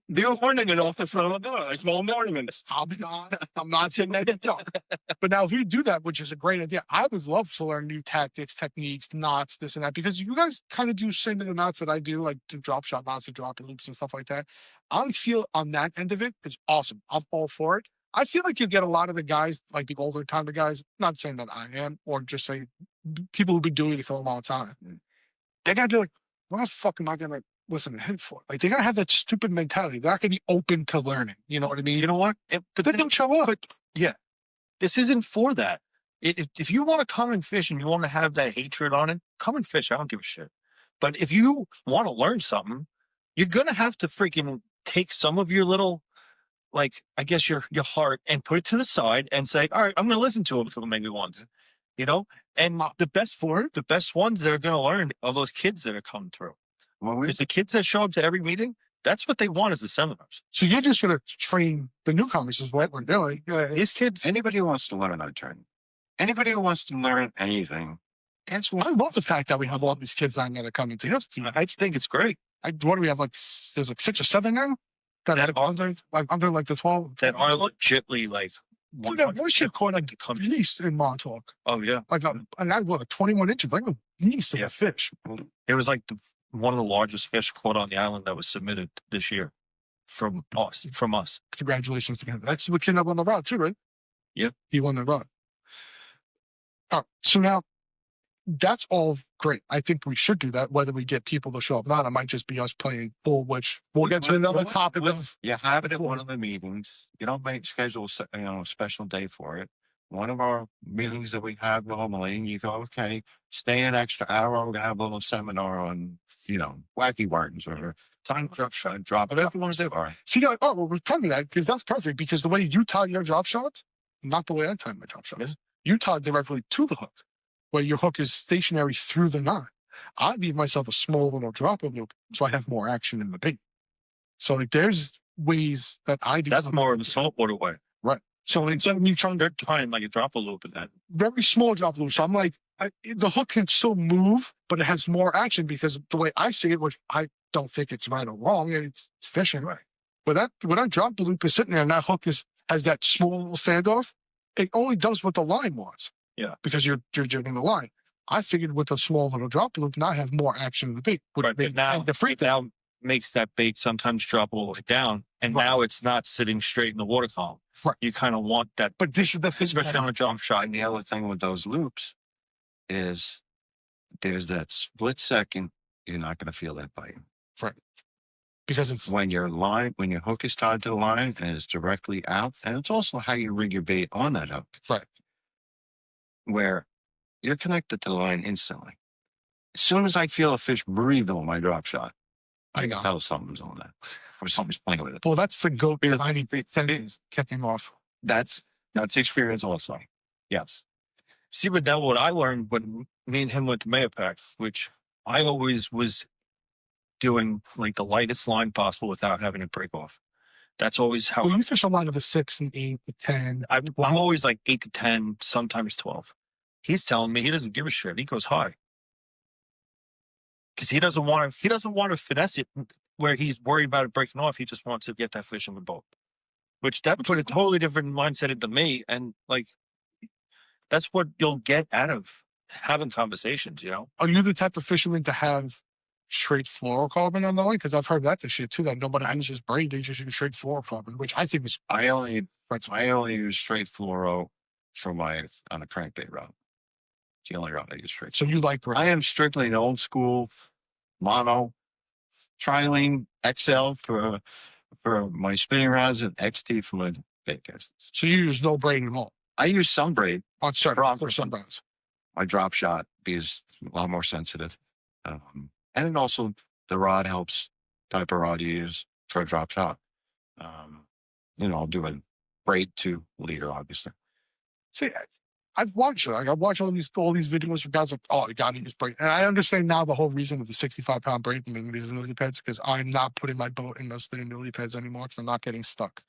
They're horning it off the front of the door like small ornaments. I'm not saying that. No. But now if you do that, which is a great idea, I would love to learn new tactics, techniques, knots, this and that, because you guys kind of do same of the knots that I do, like do drop shot knots and drop loops and stuff like that. I feel on that end of it is awesome. I'm all for it. I feel like you get a lot of the guys, like the older time of guys, not saying that I am, or just saying people who've been doing it for a long time. They're going to be like, what the fuck am I going to listen to him for? Like, they're going to have that stupid mentality. They're not going to be open to learning. You know what I mean? You know what? But they don't show up. But yeah, this isn't for that. If you want to come and fish and you want to have that hatred on it, come and fish. I don't give a shit. But if you want to learn something, you're going to have to freaking take some of your little, like, I guess your heart and put it to the side and say, all right, I'm going to listen to him for maybe once, you know? And the best ones that are going to learn are those kids that are coming through. Because the kids that show up to every meeting, that's what they want is the seminars. So you're just going to train the newcomers is what we're doing. These kids, Anybody who wants to learn, I train. Anybody who wants to learn anything, that's what I love the fact that we have all these kids on that are coming to us. I think it's great. What do we have? Like, there's like 6 or 7 now that are under like the 12. That are legitly like, Dude, that one shit caught like a beast in Montauk. oh yeah. Like, and that was 21 inches, like a beast of a fish. It was like one of the largest fish caught on the island that was submitted this year from us. Congratulations to him. That's what came up on the rod too, right? Yep. He won the rod. All right. So now that's all great. I think we should do that, whether we get people to show up or not. It might just be us playing bull, which we'll get to another topic. You have it at one of the meetings. You don't schedule a special day for it. One of our meetings that we have normally, you go, okay, stay an extra hour. We're gonna have a little seminar on, wacky worms or time drop shot, drop it. Everyone's there. All right. See, like, oh, well, we're telling that because that's perfect. Because the way you tie your drop shots, not the way I tie my drop shots. You tie directly to the hook, where your hook is stationary through the knot. I leave myself a small little dropper loop so I have more action in the bait. So like, there's ways that I do. That's more of a saltwater way. Right. So instead of me trying to Time like a drop a loop in that. very small drop loop, so I'm like, the hook can still move, but it has more action because the way I see it, which I don't think it's right or wrong, it's fishing. Right. But that drop loop is sitting there and that hook has that small little standoff, it only does what the line wants. Yeah. Because you're jigging the line. I figured with a small little drop loop, now I have more action in the bait. Right, but now the free thing. now makes that bait sometimes drop all the way down, and Right. now it's not sitting straight in the water column. Right. You kind of want that, But this is the thing. especially on a jump shot. And the other thing with those loops is there's that split second you're not going to feel that bite. Because it's When your hook is tied to the line and it's directly out, and it's also how you rig your bait on that hook, right. where you're connected to the line instantly. As soon as I feel a fish breathe on my drop shot, I I can know. tell something's on that, or something's playing with it. Well, that's the goat tiny sentences kept him off. That's experience also. Yes. See, but now what I learned when me and him went to Mayapack, which I always was doing like the lightest line possible without having it break off. That's always how Well, you fish a lot of the 6 and 8 and 10. I'm always like 8 to 10, sometimes 12. He's telling me he doesn't give a shit. He goes high because he doesn't want to finesse it where he's worried about it breaking off. He just wants to get that fish in the boat, which that put a totally different mindset into me. And like, that's what you'll get out of having conversations, you know? Are you the type of fisherman to have straight fluorocarbon on the line? Because I've heard that this shit too, that nobody uses braid, they just use straight fluorocarbon, which I think is I only use straight fluoro on a crankbait rod. It's the only rod I use straight. so you like braid. I am strictly an old school mono, trilene XL for my spinning rods and XT for my bait casts. So you use no braid at all I use some braid, on certain Wrong. for sunburns. my drop shot because a lot more sensitive. And it also, the rod helps type of rod you use for a drop shot. I'll do a braid 2 liter, obviously. See, I've watched it. Like, I've watched all these videos where guys are like, oh, you gotta use braid. And I understand now the whole reason of the 65-pound braid and these lily pads, because I'm not putting my boat in those spinning lily pads anymore because I'm not getting stuck.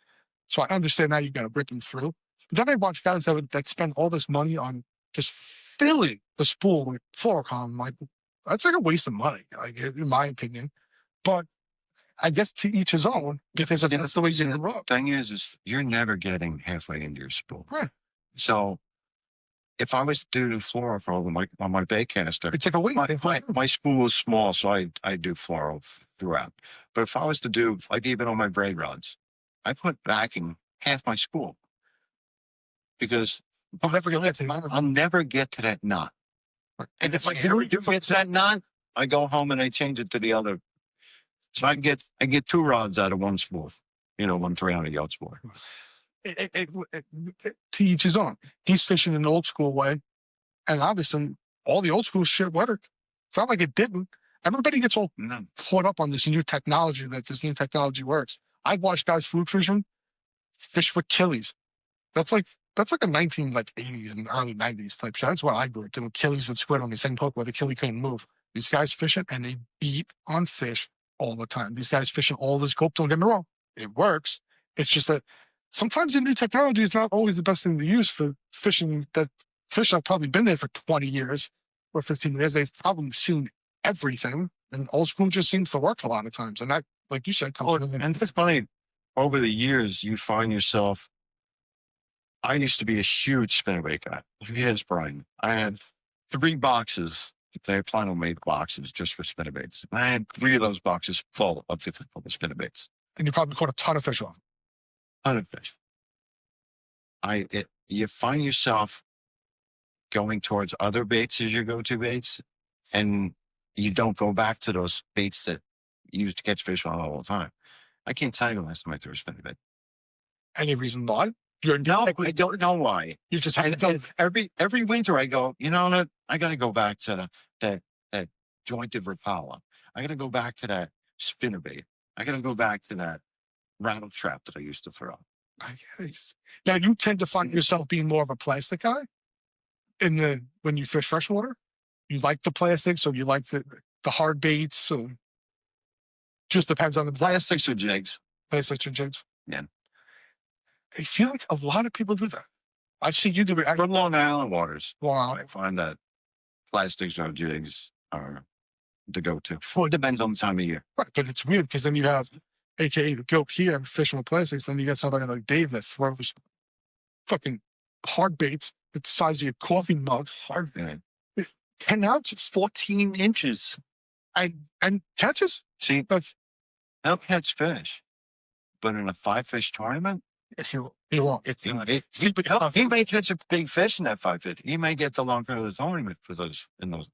So I understand now you gotta rip them through. But then I watch guys that spend all this money on just filling the spool with fluorocarbon. Like, that's like a waste of money, like in my opinion. But I guess to each his own, because if that's the way you rub. Thing is you're never getting halfway into your spool. Right. So if I was to do fluoro on my bait canister, It's like a waste. my spool is small, so I do fluoro throughout. But if I was to do, like even on my braid rods, I put backing half my spool because I'll never get I'll never get to that knot. And if I ever do get to that knot, I go home and I change it to the other. So I get 2 rods out of one spool, one 300-yard spool. To each his own. He's fishing an old school way, and obviously all the old school shit worked. It's not like it didn't. Everybody gets all caught up on this new technology this new technology works. I've watched guys fluke fishing fish with killies. That's like a 80s and early 90s type shit. That's what I grew up doing, killies and squid on the same hook where the killie couldn't move. These guys fishing and they beat on fish all the time. These guys fishing all this scope. Don't get me wrong, it works. It's just that sometimes the new technology is not always the best thing to use for fishing. That fish have probably been there for 20 years or 15 years. They've probably seen everything, and old school just seems to work a lot of times. And that, like you said, And it's funny, over the years, you find yourself. I used to be a huge spinnerbait guy. Here's Brian. I had 3 boxes. They final made boxes just for spinnerbaits. I had 3 of those boxes full of different spinnerbaits. and you probably caught a ton of fish on. Ton of fish. You find yourself going towards other baits as your go-to baits, and you don't go back to those baits that you used to catch fish on all the time. I can't tell you the last time I threw a spinnerbait. Any reason why? I don't know why. You just have to. Every winter I go, what? I got to go back to that jointed Rapala. I got to go back to that spinnerbait. I got to go back to that rattle trap that I used to throw. I guess. Now you tend to find yourself being more of a plastic guy when you fish freshwater. You like the plastics, or you like the hard baits. So just depends on the Plastics or jigs. plastics or jigs. Yeah. I feel like a lot of people do that. I've seen you do it. From Long Island waters, Wow. I find that plastics or jigs are the go-to. Well, it depends on the time of year. Right, but it's weird because then you have, AKA the goat here, fishing with plastics. Then you get somebody like Dave that throws fucking hard baits the size of your coffee mug, Hard bait. 10 ounces, 14 inches. and catches. See, Like, they'll catch fish, but in a 5-fish tournament, he won't. It's he not. may, he may catch a big fish in that 5-fish. He may get the longer of the tournament for those in those,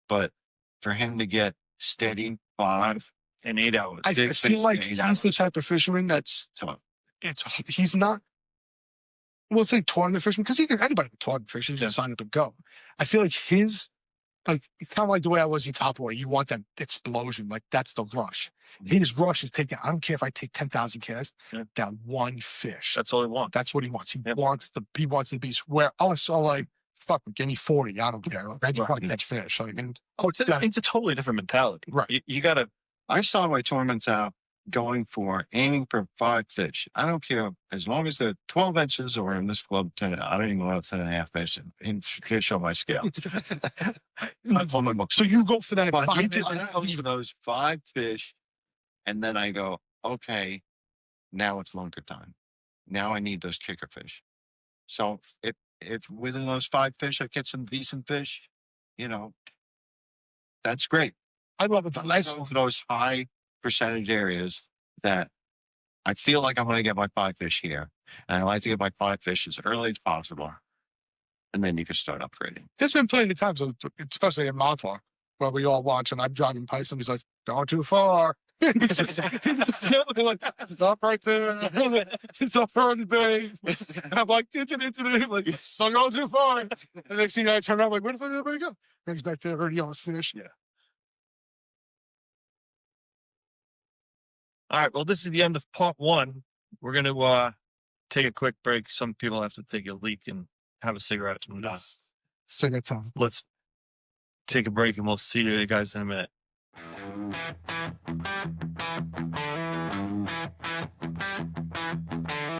but for him to get steady 5 in 8 hours. I big feel fish like in 8 he's the hours. type of fisherman that's tough. he's not. We'll say tournament fisherman because anybody can tournament fish. You just sign up and go. I feel like his like it's kind of like the way I was in top water. You want that explosion, like that's the rush. His rush is taking. I don't care if I take 10,000 casts down one fish. That's all he wants. That's what he wants. He wants the beast. Where I saw like fuck, give me 40. I don't care. I just want to catch fish. Like, and It's a totally different mentality. Right. You got to. I saw my tournaments out aiming for 5 fish. I don't care as long as they're 12 inches or in this club 10. I don't even go out 10.5 fish in fish on my scale. It's not on my book. so you go for that. But five- I go for those 5 fish, and then I go, okay, now it's lunker time. Now I need those kicker fish. So if within those 5 fish I get some decent fish, that's great. I love it. The nice Go to those high percentage areas that I feel like I'm going to get my 5 fish here, and I like to get my 5 fish as early as possible, and then you can start upgrading. There's been plenty of times, especially in Montauk, where we all watch and I'm driving by somebody's like, going too far. He's just like, stop right there. Stop throwing the bait. And I'm like, like, stop going too far. And the next thing I turn around, like, where the fuck did everybody go? Brings back to already on fish. Yeah. All right. Well, this is the end of part 1. We're going to take a quick break. Some people have to take a leak and have a cigarette. Sing it time. Let's take a break and we'll see you guys in a minute.